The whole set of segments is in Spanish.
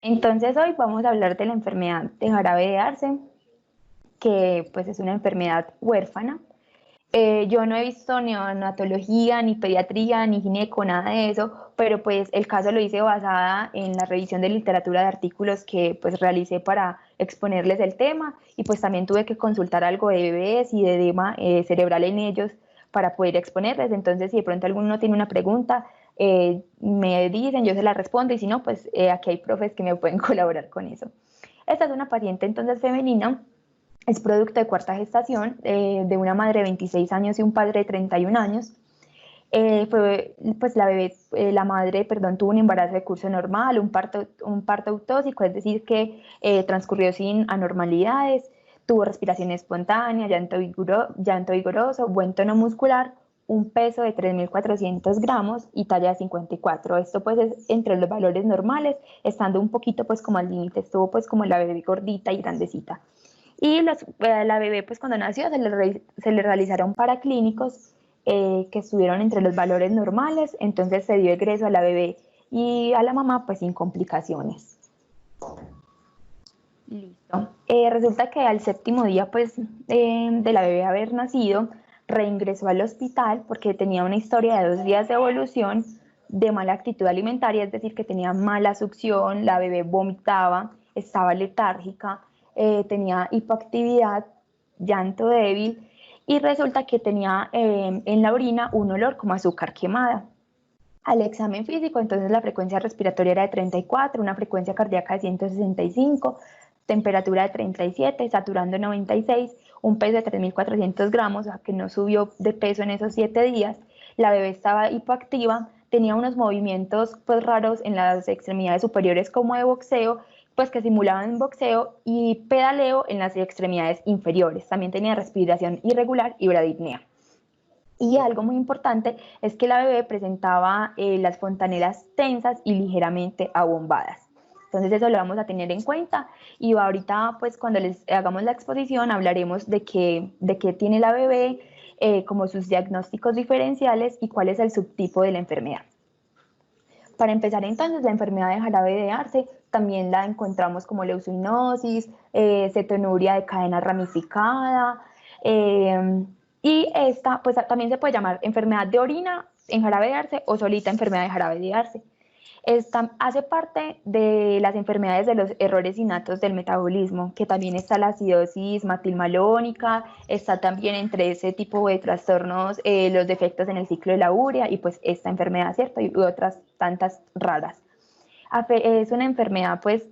Entonces hoy vamos a hablar de la enfermedad de jarabe de arce, que pues es una enfermedad huérfana. Yo no he visto neonatología, ni pediatría, ni gineco, nada de eso, pero pues el caso lo hice basada en la revisión de literatura de artículos que pues realicé para exponerles el tema, y pues también tuve que consultar algo de bebés y de edema cerebral en ellos para poder exponerles. Entonces, si de pronto alguno tiene una pregunta, me dicen, yo se la respondo, y si no, pues aquí hay profes que me pueden colaborar con eso. Esta es una paciente entonces femenina. Es producto de cuarta gestación, de una madre de 26 años y un padre de 31 años. Pues la madre, perdón, tuvo un embarazo de curso normal, un parto autóxico, es decir, que transcurrió sin anormalidades. Tuvo respiración espontánea, llanto vigoroso, buen tono muscular, un peso de 3.400 gramos y talla de 54. Esto pues es entre los valores normales, estando un poquito pues como al límite. Estuvo pues como la bebé gordita y grandecita. Y la bebé, pues cuando nació, se le realizaron paraclínicos que estuvieron entre los valores normales. Entonces se dio egreso a la bebé y a la mamá, pues sin complicaciones. Listo. Resulta que al séptimo día, pues, de la bebé haber nacido, reingresó al hospital porque tenía una historia de 2 días de evolución de mala actitud alimentaria, es decir, que tenía mala succión, la bebé vomitaba, estaba letárgica, tenía hipoactividad, llanto débil, y resulta que tenía en la orina un olor como azúcar quemada. Al examen físico, entonces la frecuencia respiratoria era de 34, una frecuencia cardíaca de 165, temperatura de 37, saturando 96, un peso de 3.400 gramos, o sea que no subió de peso en esos 7 días. La bebé estaba hipoactiva, tenía unos movimientos pues raros en las extremidades superiores como de boxeo, pues que simulaban boxeo, y pedaleo en las extremidades inferiores. También tenía respiración irregular y bradipnea. Y algo muy importante es que la bebé presentaba las fontanelas tensas y ligeramente abombadas. Entonces eso lo vamos a tener en cuenta, y ahorita pues cuando les hagamos la exposición hablaremos de qué tiene la bebé, como sus diagnósticos diferenciales y cuál es el subtipo de la enfermedad. Para empezar entonces, la enfermedad de jarabe de arce también la encontramos como leucinosis, cetonuria de cadena ramificada, y esta pues también se puede llamar enfermedad de orina en jarabe de arce o solita enfermedad de jarabe de arce. Esta hace parte de las enfermedades de los errores innatos del metabolismo, que también está la acidosis metilmalónica, está también entre ese tipo de trastornos los defectos en el ciclo de la urea y pues esta enfermedad, ¿cierto? Y otras tantas raras. Es una enfermedad pues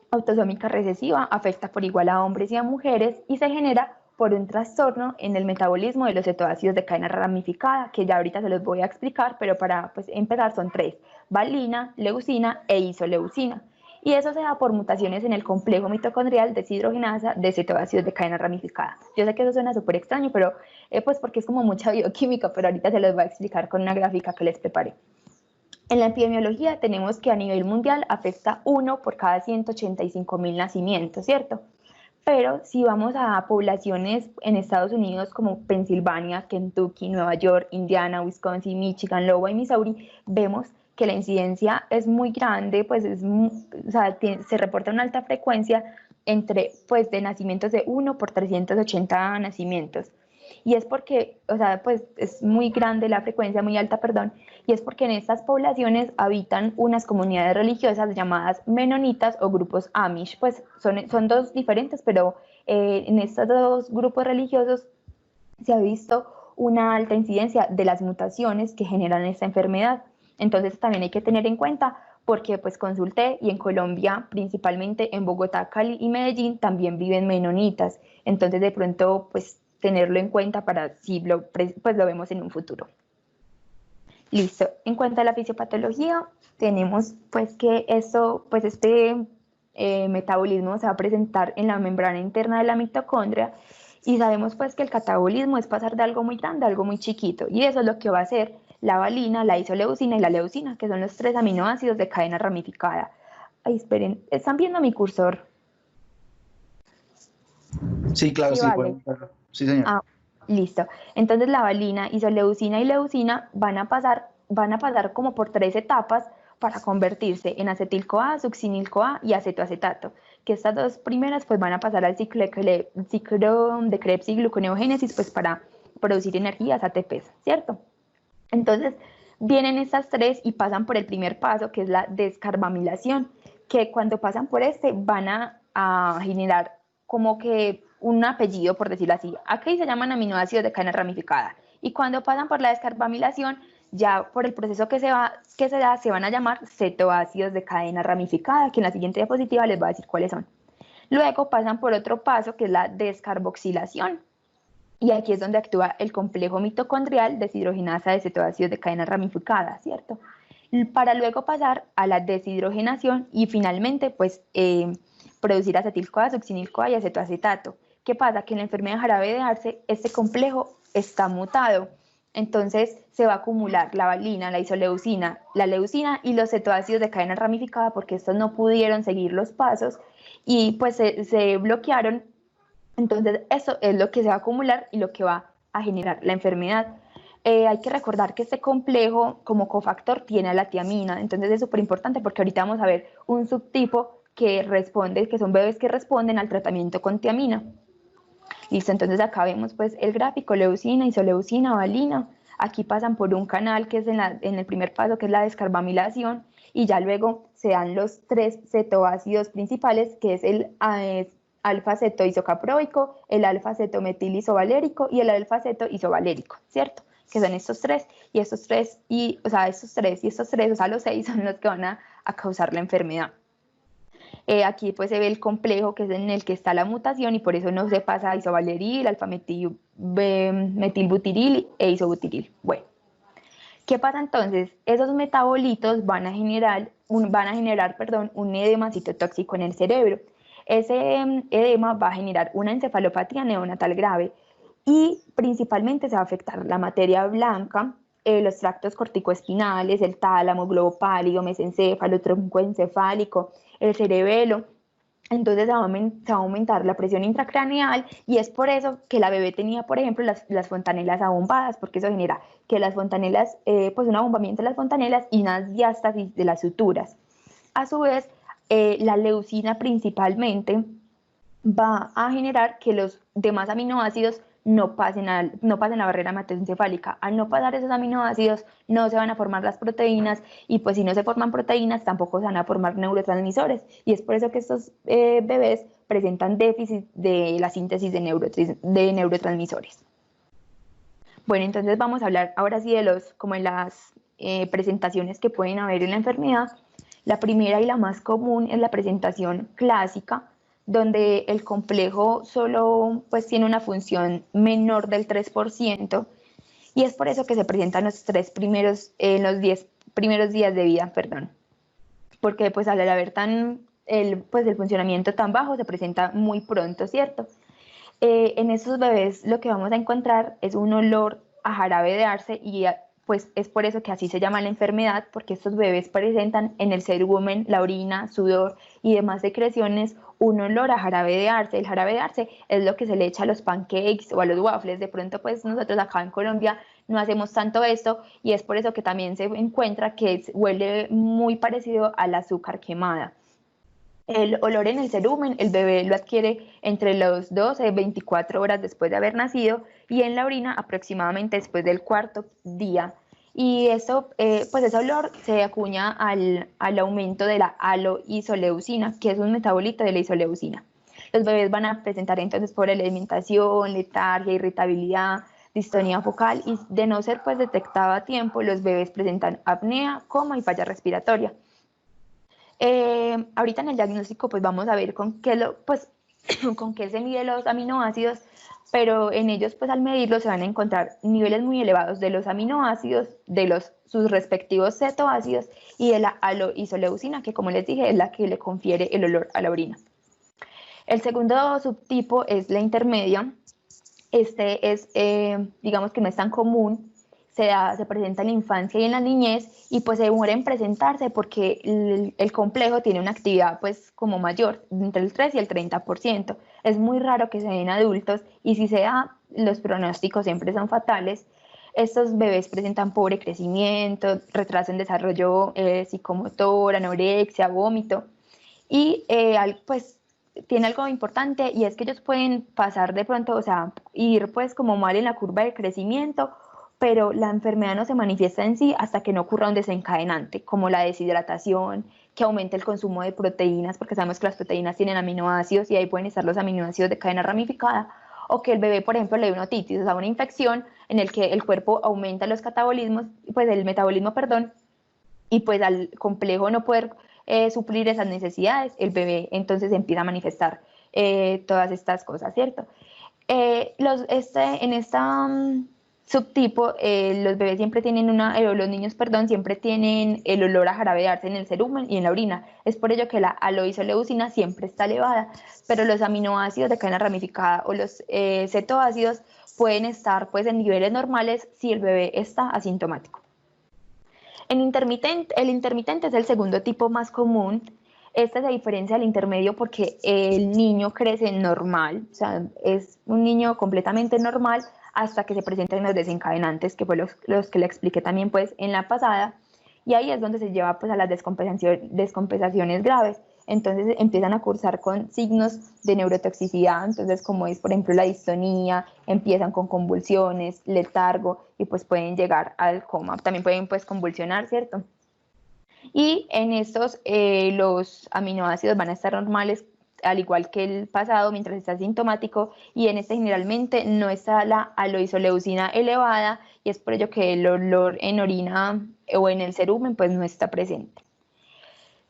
autosómica recesiva, afecta por igual a hombres y a mujeres y se genera por un trastorno en el metabolismo de los cetoácidos de cadena ramificada, que ya ahorita se los voy a explicar, pero para pues, empezar son 3: valina, leucina e isoleucina. Y eso se da por mutaciones en el complejo mitocondrial deshidrogenasa de cetoácidos de cadena ramificada. Yo sé que eso suena súper extraño, pero pues porque es como mucha bioquímica, pero ahorita se los voy a explicar con una gráfica que les preparé. En la epidemiología tenemos que a nivel mundial afecta 1 por cada 185.000 nacimientos, ¿cierto? Pero si vamos a poblaciones en Estados Unidos como Pensilvania, Kentucky, Nueva York, Indiana, Wisconsin, Michigan, Iowa y Missouri, vemos que la incidencia es muy grande, pues o sea, se reporta una alta frecuencia pues, de nacimientos de 1 por 380 nacimientos. Y es porque, o sea, pues es muy grande la frecuencia, muy alta, perdón, y es porque en estas poblaciones habitan unas comunidades religiosas llamadas menonitas o grupos Amish. Pues son dos diferentes, pero en estos dos grupos religiosos se ha visto una alta incidencia de las mutaciones que generan esta enfermedad. Entonces también hay que tener en cuenta, porque pues consulté y en Colombia, principalmente en Bogotá, Cali y Medellín, también viven menonitas. Entonces de pronto pues tenerlo en cuenta para si pues lo vemos en un futuro. Listo. En cuanto a la fisiopatología, tenemos pues que este metabolismo se va a presentar en la membrana interna de la mitocondria, y sabemos pues que el catabolismo es pasar de algo muy grande a algo muy chiquito, y eso es lo que va a hacer la valina, la isoleucina y la leucina, que son los 3 aminoácidos de cadena ramificada. Ay, esperen, ¿están viendo mi cursor? Sí, claro, Sí, sí, vale. Sí, señor. Ah, listo. Entonces la valina, isoleucina y leucina van a pasar como por 3 etapas, para convertirse en acetil-CoA, succinil-CoA y acetoacetato, que estas dos primeras pues van a pasar al ciclo de Krebs y gluconeogénesis pues para producir energías ATPs, ¿cierto? Entonces vienen estas tres y pasan por el primer paso, que es la descarbamilación, que cuando pasan por este van a generar como que un apellido, por decirlo así. Aquí se llaman aminoácidos de cadena ramificada, y cuando pasan por la descarbamilación, ya por el proceso que se da, se van a llamar cetoácidos de cadena ramificada, que en la siguiente diapositiva les voy a decir cuáles son. Luego pasan por otro paso, que es la descarboxilación, y aquí es donde actúa el complejo mitocondrial deshidrogenasa de cetoácidos de cadena ramificada, ¿cierto? Para luego pasar a la deshidrogenación y finalmente pues producir acetil-CoA, succinil-CoA y acetoacetato. ¿Qué pasa? Que en la enfermedad de jarabe de Arce este complejo está mutado, entonces se va a acumular la valina, la isoleucina, la leucina y los cetoácidos de cadena ramificada, porque estos no pudieron seguir los pasos y pues se bloquearon. Entonces eso es lo que se va a acumular y lo que va a generar la enfermedad. Hay que recordar que este complejo como cofactor tiene a la tiamina, entonces es súper importante porque ahorita vamos a ver un subtipo que responde, que son bebés que responden al tratamiento con tiamina. Listo, entonces acá vemos pues el gráfico, leucina, isoleucina, valina. Aquí pasan por un canal que es en el primer paso, que es la descarbamilación, y ya luego se dan los tres cetoácidos principales, que es el alfa-cetoisocaproico, el alfa-cetometilisóvalérico y el alfa-cetoisovalérico, ¿cierto? Que son estos tres, y estos tres, o sea, los 6 son los que van a causar la enfermedad. Aquí pues se ve el complejo que es en el que está la mutación y por eso no se pasa a isovaleril, alfa-metilbutiril e isobutiril. Bueno, ¿qué pasa entonces? Esos metabolitos van a generar un edema citotóxico en el cerebro. Ese edema va a generar una encefalopatía neonatal grave y principalmente se va a afectar la materia blanca, los tractos corticoespinales, el tálamo, globo pálido, mesencéfalo, tronco encefálico, el cerebelo. Entonces se va a aumentar la presión intracraneal y es por eso que la bebé tenía, por ejemplo, las fontanelas abombadas, porque eso genera que las fontanelas, pues un abombamiento de las fontanelas y una diástasis de las suturas. A su vez, la leucina principalmente va a generar que los demás aminoácidos no pasen la barrera hematoencefálica. Al no pasar esos aminoácidos, no se van a formar las proteínas, y pues si no se forman proteínas, tampoco se van a formar neurotransmisores. Y es por eso que estos bebés presentan déficit de la síntesis de neurotransmisores. Bueno, entonces vamos a hablar ahora sí de las presentaciones que pueden haber en la enfermedad. La primera y la más común es la presentación clásica, donde el complejo solo pues tiene una función menor del 3%, y es por eso que se presentan los 10 primeros días de vida, porque pues al haber el funcionamiento tan bajo se presenta muy pronto, ¿cierto? En esos bebés lo que vamos a encontrar es un olor a jarabe de arce, y pues es por eso que así se llama la enfermedad, porque estos bebés presentan en el cerumen, la orina, sudor y demás secreciones un olor a jarabe de arce. El jarabe de arce es lo que se le echa a los pancakes o a los waffles. De pronto pues nosotros acá en Colombia no hacemos tanto esto, y es por eso que también se encuentra que huele muy parecido al azúcar quemada. El olor en el cerumen, el bebé lo adquiere entre los 12 y 24 horas después de haber nacido, y en la orina aproximadamente después del cuarto día. Y eso, pues ese olor se acuña al aumento de la aloisoleucina, que es un metabolito de la isoleucina. Los bebés van a presentar entonces por alimentación, letargia, irritabilidad, distonía focal, y de no ser pues detectado a tiempo, los bebés presentan apnea, coma y falla respiratoria. Ahorita en el diagnóstico pues vamos a ver con qué se miden los aminoácidos, pero en ellos pues al medirlos se van a encontrar niveles muy elevados de los aminoácidos, de sus respectivos cetoácidos y de la aloisoleucina, que como les dije es la que le confiere el olor a la orina. El segundo subtipo es la intermedia. Este es, digamos que no es tan común, se presenta en la infancia y en la niñez, y pues se demora en presentarse porque el complejo tiene una actividad pues como mayor, entre el 3 y el 30%. Es muy raro que se den adultos, y si se da, los pronósticos siempre son fatales. Estos bebés presentan pobre crecimiento, retraso en desarrollo psicomotor, anorexia, vómito y pues tiene algo importante y es que ellos pueden pasar de pronto, o sea, ir pues como mal en la curva de crecimiento, pero la enfermedad no se manifiesta en sí hasta que no ocurra un desencadenante, como la deshidratación, que aumente el consumo de proteínas, porque sabemos que las proteínas tienen aminoácidos y ahí pueden estar los aminoácidos de cadena ramificada, o que el bebé, por ejemplo, le dé una otitis, o sea, una infección en el que el cuerpo aumenta los catabolismos, pues el metabolismo, perdón, y pues al complejo no poder suplir esas necesidades, el bebé entonces empieza a manifestar todas estas cosas, ¿cierto? En esta subtipo, los bebés siempre tienen los niños, perdón, siempre tienen el olor a jarabe de arce en el cerumen y en la orina. Es por ello que la aloisoleucina siempre está elevada, pero los aminoácidos de cadena ramificada o los cetoácidos pueden estar pues en niveles normales si el bebé está asintomático. El intermitente es el segundo tipo más común. Esta se diferencia del intermedio porque el niño crece normal, o sea, es un niño completamente normal hasta que se presentan los desencadenantes, que fue los que le expliqué también pues en la pasada, y ahí es donde se lleva pues a las descompensaciones graves. Entonces empiezan a cursar con signos de neurotoxicidad, entonces como es por ejemplo la distonía, empiezan con convulsiones, letargo y pues pueden llegar al coma. También pueden pues convulsionar, ¿cierto? Y en estos los aminoácidos van a estar normales al igual que el pasado mientras está sintomático, y en este generalmente no está la aloisoleucina elevada y es por ello que el olor en orina o en el cerumen pues no está presente.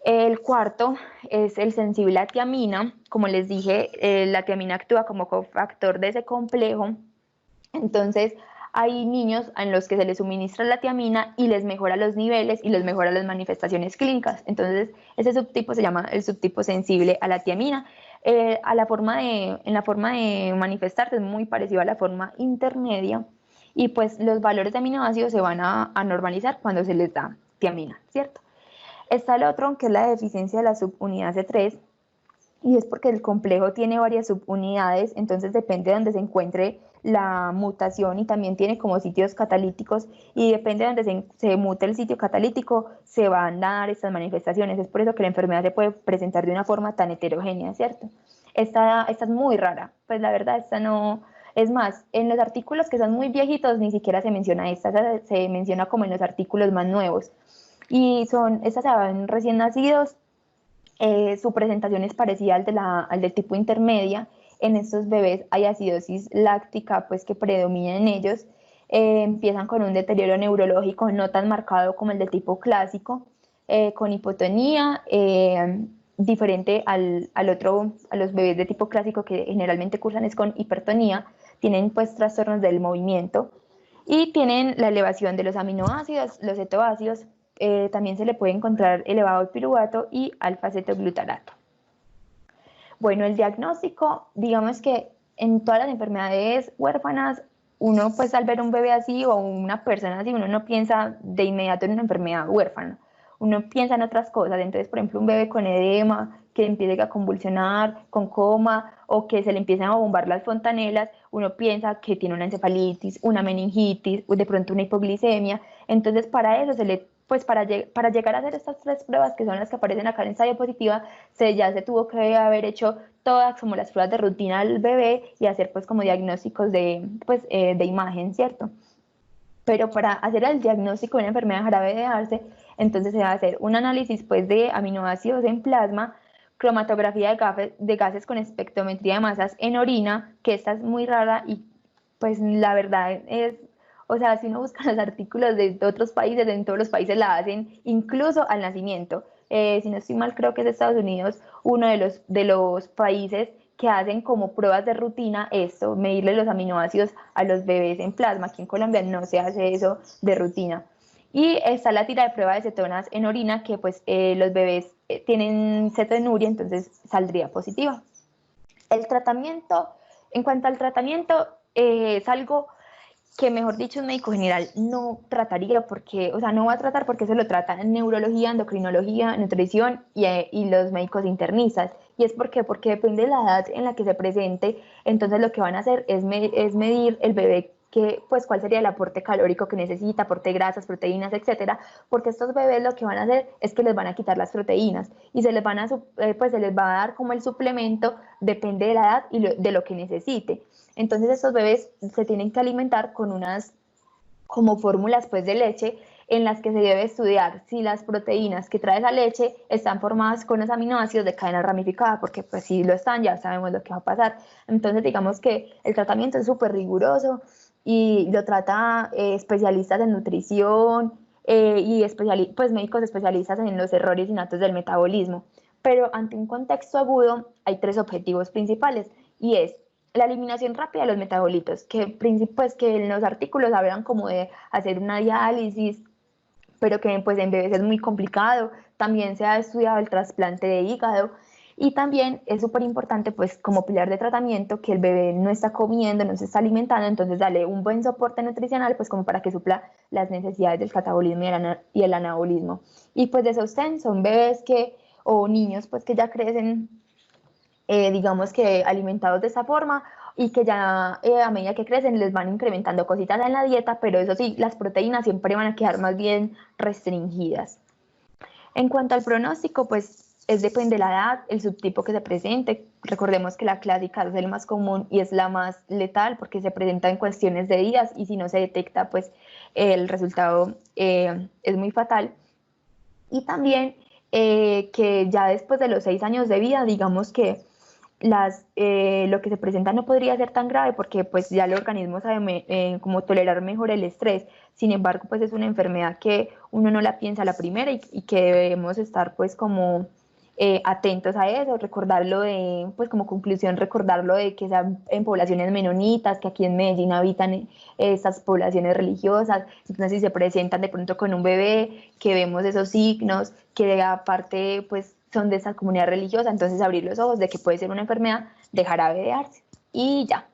El cuarto es el sensible a tiamina. Como les dije, la tiamina actúa como cofactor de ese complejo. Entonces, hay niños en los que se les suministra la tiamina y les mejora los niveles y les mejora las manifestaciones clínicas. Entonces, ese subtipo se llama el subtipo sensible a la tiamina. En la forma de manifestarse es muy parecido a la forma intermedia y pues los valores de aminoácidos se van a normalizar cuando se les da tiamina, ¿cierto? Está el otro, que es la deficiencia de la subunidad C3, y es porque el complejo tiene varias subunidades, entonces depende de donde se encuentre la mutación y también tiene como sitios catalíticos, y depende de donde se mute el sitio catalítico se van a dar estas manifestaciones. Es por eso que la enfermedad se puede presentar de una forma tan heterogénea, ¿cierto? Esta es muy rara, pues la verdad esta no... Es más, en los artículos que son muy viejitos ni siquiera se menciona esta, se menciona como en los artículos más nuevos. Y estas se dan recién nacidos. Su presentación es parecida al del tipo intermedia. En estos bebés hay acidosis láctica pues que predomina en ellos. Empiezan con un deterioro neurológico no tan marcado como el del tipo clásico, con hipotonía, diferente a los bebés de tipo clásico que generalmente cursan es con hipertonía. Tienen pues trastornos del movimiento y tienen la elevación de los aminoácidos, los cetoácidos. También se le puede encontrar elevado el piruvato y alfa-cetoglutarato. Bueno, el diagnóstico, digamos que en todas las enfermedades huérfanas, uno pues al ver un bebé así o una persona así, uno no piensa de inmediato en una enfermedad huérfana, uno piensa en otras cosas. Entonces, por ejemplo, un bebé con edema, que empiece a convulsionar, con coma, o que se le empiezan a bombar las fontanelas, uno piensa que tiene una encefalitis, una meningitis, o de pronto una hipoglicemia. Entonces, para eso pues para llegar a hacer estas 3 pruebas, que son las que aparecen acá en esta diapositiva, ya se tuvo que haber hecho todas como las pruebas de rutina al bebé y hacer pues como diagnósticos de imagen, ¿cierto? Pero para hacer el diagnóstico de una enfermedad grave de Arce, entonces se va a hacer un análisis pues de aminoácidos en plasma, cromatografía de gases con espectrometría de masas en orina, que esta es muy rara y pues la verdad es, o sea, si uno busca los artículos de otros países, en todos los países la hacen, incluso al nacimiento. Si no estoy mal, creo que es Estados Unidos uno de los países que hacen como pruebas de rutina esto, medirle los aminoácidos a los bebés en plasma. Aquí en Colombia no se hace eso de rutina. Y está la tira de prueba de cetonas en orina, que pues los bebés tienen cetonuria, entonces saldría positiva. El tratamiento, en cuanto al tratamiento, es algo que, mejor dicho, un médico general no trataría porque, o sea, no va a tratar porque eso lo trata en neurología, endocrinología, nutrición y los médicos internistas. ¿Y es porque depende de la edad en la que se presente, entonces lo que van a hacer es medir el bebé que, pues, cuál sería el aporte calórico que necesita, aporte de grasas, proteínas, etcétera, porque estos bebés lo que van a hacer es que les van a quitar las proteínas y se les pues se les va a dar como el suplemento, depende de la edad y de lo que necesite. Entonces estos bebés se tienen que alimentar con unas como fórmulas pues de leche en las que se debe estudiar si las proteínas que trae esa leche están formadas con los aminoácidos de cadena ramificada, porque pues si lo están ya sabemos lo que va a pasar. Entonces digamos que el tratamiento es súper riguroso y lo trata especialistas en nutrición y pues médicos especialistas en los errores innatos del metabolismo. Pero ante un contexto agudo hay tres objetivos principales y es la eliminación rápida de los metabolitos, pues, que en los artículos hablan como de hacer una diálisis, pero que pues en bebés es muy complicado. También se ha estudiado el trasplante de hígado y también es súper importante pues como pilar de tratamiento que el bebé no está comiendo, no se está alimentando, entonces darle un buen soporte nutricional pues como para que supla las necesidades del catabolismo y el anabolismo. Y pues de sostén son bebés que o niños pues que ya crecen digamos que alimentados de esa forma y que ya a medida que crecen les van incrementando cositas en la dieta, pero eso sí, las proteínas siempre van a quedar más bien restringidas. En cuanto al pronóstico, pues depende de la edad, el subtipo que se presente. Recordemos que la clásica es el más común y es la más letal porque se presenta en cuestiones de días y si no se detecta, pues el resultado es muy fatal. Y también que ya después de los 6 años de vida, digamos que lo que se presenta no podría ser tan grave porque pues ya el organismo sabe como tolerar mejor el estrés. Sin embargo, pues es una enfermedad que uno no la piensa a la primera y que debemos estar pues como atentos a eso, recordarlo pues como conclusión, recordarlo de que sea en poblaciones menonitas, que aquí en Medellín habitan estas poblaciones religiosas, entonces si se presentan de pronto con un bebé, que vemos esos signos, que aparte pues son de esa comunidad religiosa, entonces abrir los ojos de que puede ser una enfermedad, dejar de arse y ya.